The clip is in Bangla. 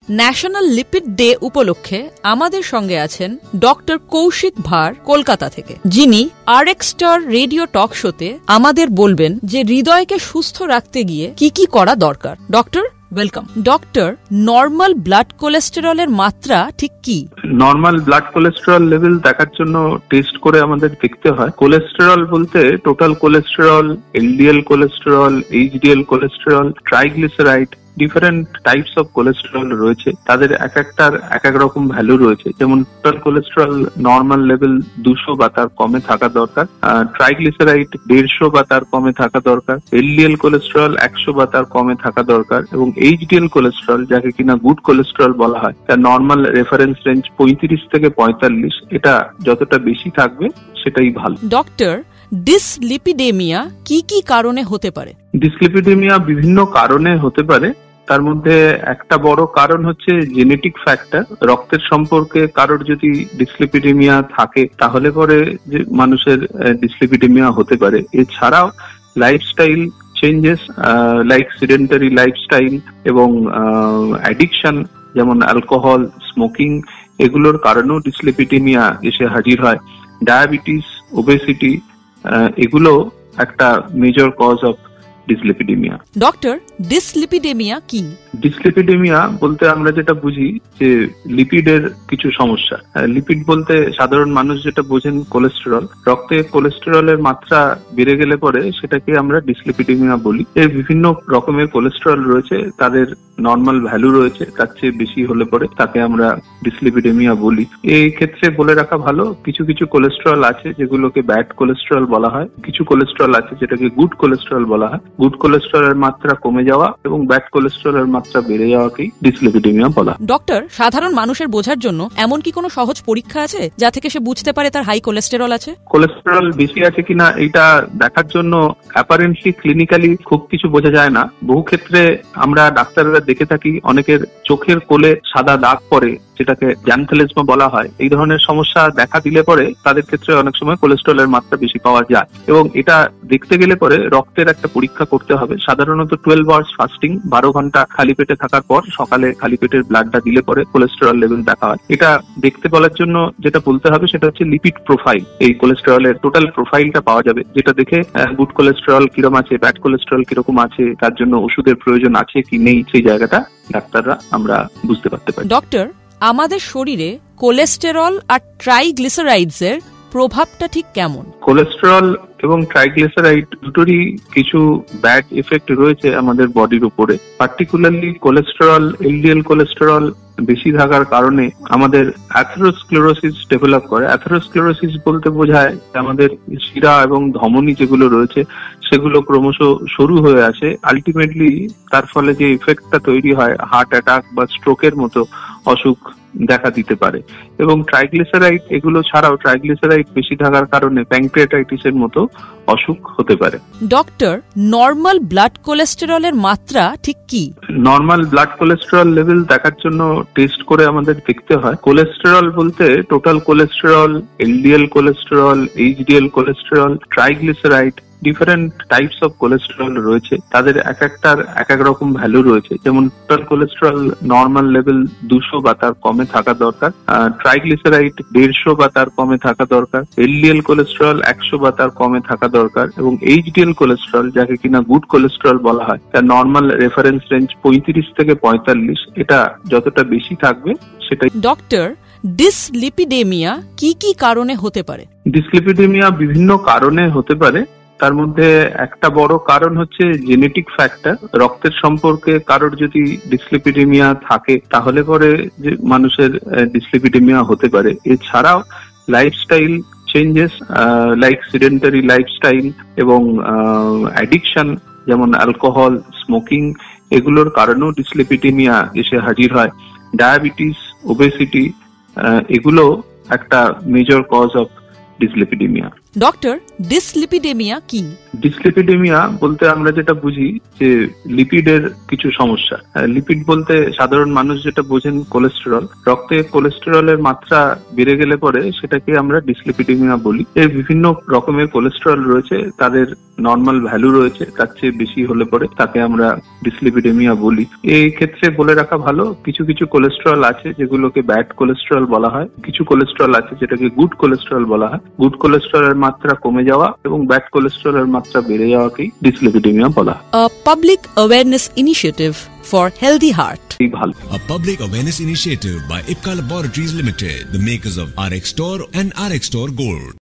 ন্যাশনাল লিপিড ডে উপলক্ষে আমাদের সঙ্গে আছেন ডক্টর কৌশিক ভার কলকাতা থেকে, যিনি আরএক্স স্টার রেডিও টক শোতে আমাদের বলবেন যে হৃদয়কে সুস্থ রাখতে গিয়ে কি কি করা দরকার। Doctor, welcome. Doctor, normal blood কোলেস্টেরলের মাত্রা ঠিক কি? নর্মাল ব্লাড কোলেস্টেরল লেভেল দেখার জন্য টেস্ট করে আমাদের দেখতে হয়। কোলেস্টেরল বলতে total cholesterol, LDL cholesterol, HDL cholesterol, triglyceride, different types of cholesterol রয়েছে। তাদের এক একটার এক এক রকম ভ্যালু রয়েছে। যেমন টোটাল কোলেস্টেরল নর্মাল লেভেল 200 বা তার কমে থাকা দরকার, ট্রাইগ্লিসারাইড 150 বা তার কমে থাকা দরকার, এলডিএল কোলেস্টেরল 100 বা তার কমে থাকা দরকার, এবং এইচডিএল কোলেস্টেরল যাকে কিনা গুড কোলেস্টেরল বলা হয়, তার নর্মাল রেফারেন্স রেঞ্জ 35 থেকে 45। এটা যতটা বেশি থাকবে সেটাই ভালো। ডক্টর, ডিসলিপিডেমিয়া কি কি কারণে হতে পারে? ডিসলিপিডেমিয়া বিভিন্ন কারণে হতে পারে। তার মধ্যে একটা বড় কারণ হচ্ছে জেনেটিক ফ্যাক্টর। রক্তের সম্পর্কে কারোর যদি ডিসলিপিডেমিয়া থাকে তাহলে পরে যে মানুষের ডিসলিপিডেমিয়া হতে পারে। এছাড়াও lifestyle changes like sedentary lifestyle এবং অ্যাডিকশন, যেমন অ্যালকোহল, স্মোকিং, এগুলোর কারণেও ডিসলিপিডেমিয়া এসে হাজির হয়। ডায়াবেটিস, ওবেসিটি, এগুলো একটা major cause of dyslipidemia. Doctor, dyslipidemia কি? ডিসলিপিডেমিয়া বলতে আমরা যেটা বুঝি যে লিপিডের কিছু সমস্যা। লিপিড বলতে সাধারণ মানুষ যেটা বোঝেন কোলেস্টেরল। রক্তে কোলেস্টেরলের মাত্রা বেড়ে গেলে পরে সেটাকে আমরা ডিসলিপিডেমিয়া বলি। এর বিভিন্ন রকমের কোলেস্টেরল রয়েছে, তাদের নর্মাল ভ্যালু রয়েছে, তার চেয়ে বেশি হলে পরে তাকে আমরা ডিসলিপিডেমিয়া বলি। এই ক্ষেত্রে বলে রাখা ভালো, কিছু কিছু কোলেস্টেরল আছে যেগুলোকে ব্যাড কোলেস্টেরল বলা হয়, কিছু কোলেস্টেরল আছে যেটাকে গুড কোলেস্টেরল বলা হয়। গুড কোলেস্টেরলের মাত্রা কমে যাওয়া এবং ব্যাড কোলেস্টেরলের মাত্রা বেড়ে যাওয়াকেই ডিসলিপিডেমিয়া বলা। ডক্টর, সাধারণ মানুষের বোঝার জন্য এমন কি কোনো সহজ পরীক্ষা আছে যা থেকে সে বুঝতে পারে তার হাই কোলেস্টেরল আছে? কোলেস্টেরল বেশি আছে কিনা এটা দেখার জন্য অ্যাপারেন্টলি ক্লিনিক্যালি খুব কিছু বোঝা যায় না। বহু ক্ষেত্রে আমরা ডাক্তাররা দেখে থাকি অনেকের চোখের কোলে সাদা দাগ পড়ে, যেটাকে জ্যানথ্যালিজমা বলা হয়। এই ধরনের সমস্যা দেখা দিলে পরে তাদের ক্ষেত্রে অনেক সময় কোলেস্টেরলের মাত্রা বেশি পাওয়া যায়, এবং এটা দেখতে গেলে পরে রক্তের একটা পরীক্ষা করতে হবে। সাধারণত 12 আওয়ার্স ফাস্টিং, 12 ঘন্টা খালি পেটে থাকার পর সকালে খালি পেটের ব্লাডটা দিলে পরে কোলেস্টেরল লেভেল দেখা হয়। এটা দেখতে বলার জন্য যেটা বলতে হবে সেটা হচ্ছে লিপিড প্রোফাইল। এই কোলেস্টেরলের টোটাল প্রোফাইলটা পাওয়া যাবে, যেটা দেখে গুড কোলেস্টেরল কিরকম আছে, ব্যাড কোলেস্টেরল কিরকম আছে, তার জন্য ওষুধের প্রয়োজন আছে কি নেই, সেই জায়গাটা ডাক্তাররা আমরা বুঝতে পারতে পারি। ডক্টর, আমাদের শরীরে কোলেস্টেরল আর ট্রাইগ্লিসারাইডস এর প্রভাবটা ঠিক কেমন? কোলেস্টেরল এবং ট্রাইগ্লিসারাইড দুটোরই কিছু ব্যাড এফেক্ট রয়েছে আমাদের বডির উপরে। পার্টিকুলারলি কোলেস্টেরল, এলডিএল কোলেস্টেরল বেশি থাকার কারণে আমাদের অ্যাথেরোস্ক্লেরোসিস ডেভেলপ করে। অ্যাথেরোস্ক্লেরোসিস বলতে বোঝায় আমাদের শিরা এবং ধমনী যেগুলো রয়েছে সেগুলো ক্রমশ সরু হয়ে আসে। আলটিমেটলি তার ফলে যে ইফেক্টটা তৈরি হয়, হার্ট অ্যাটাক বা স্ট্রোকের মতো অসুখ দেখা দিতে পারে। এবং ট্রাইগ্লিসারাইড, এগুলো ছাড়াও ট্রাইগ্লিসারাইড বেশি থাকার কারণে প্যানক্রিয়াটাইটিসের মতো অসুখ হতে পারে। ডক্টর, নর্মাল ব্লাড কোলেস্টেরলের মাত্রা ঠিক কি? নর্মাল ব্লাড কোলেস্টেরল লেভেল দেখার জন্য টেস্ট করে আমাদের দেখতে হয়। কোলেস্টেরল বলতে total cholesterol, LDL cholesterol, HDL cholesterol, triglyceride, different types of cholesterol রয়েছে। তাদের এক একটার এক এক রকম ভ্যালু রয়েছে। যেমন টোটাল কোলেস্টেরল নর্মাল লেভেল 200 বা তার কমে থাকা দরকার, ট্রাইগ্লিসারাইড 150 বা তার কমে থাকা দরকার, এলডিএল কোলেস্টেরল 100 বা তার কমে থাকা দরকার, এবং এইচডিএল কোলেস্টেরল যাকে কিনা গুড কোলেস্টেরল বলা হয়, তার নর্মাল রেফারেন্স রেঞ্জ 35 থেকে 45। এটা যতটা বেশি থাকবে সেটাই। ডক্টর, ডিসলিপিডেমিয়া কি কি কারণে হতে পারে? ডিসলিপিডেমিয়া বিভিন্ন কারণে হতে পারে। তার মধ্যে একটা বড় কারণ হচ্ছে জেনেটিক ফ্যাক্টর। রক্তের সম্পর্কে কারোর যদি ডিসলিপিডেমিয়া থাকে তাহলে পরে যে মানুষের ডিসলিপিডেমিয়া হতে পারে। এছাড়াও lifestyle changes like sedentary lifestyle এবং অ্যাডিকশন, যেমন অ্যালকোহল, স্মোকিং, এগুলোর কারণেও ডিসলিপিডেমিয়া এসে হাজির হয়। ডায়াবেটিস, ওবেসিটি, এগুলো একটা major cause of dyslipidemia. Doctor, dyslipidemia কি? ডিসলিপিডেমিয়া বলতে আমরা যেটা বুঝি যে লিপিডের কিছু সমস্যা। লিপিড বলতে সাধারণ মানুষ যেটা বোঝেন কোলেস্টেরল, রক্তে কোলেস্টেরলের মাত্রা বেড়ে গেলে পরে সেটাকে আমরা ডিসলিপিডেমিয়া বলি। এর বিভিন্ন রকমের কোলেস্টেরল রয়েছে, তাদের নর্মাল ভ্যালু রয়েছে, তার চেয়ে বেশি হলে পরে তাকে আমরা ডিসলিপিডেমিয়া বলি। এই ক্ষেত্রে বলে রাখা ভালো, কিছু কিছু কোলেস্টেরল আছে যেগুলোকে ব্যাড কোলেস্টেরল বলা হয়, কিছু কোলেস্টেরল আছে যেটাকে গুড কোলেস্টেরল বলা হয়। গুড কোলেস্টেরলের মাত্রা কমে যাওয়া এবং ব্যাড কোলেস্টেরলের মাত্রা বেড়ে যাওয়াকেই ডিসলিপিডেমিয়া বলা হয়। Public awareness initiative for healthy heart. A public awareness initiative by Ipca Laboratories Limited, the makers of RxStore and RxStore Gold.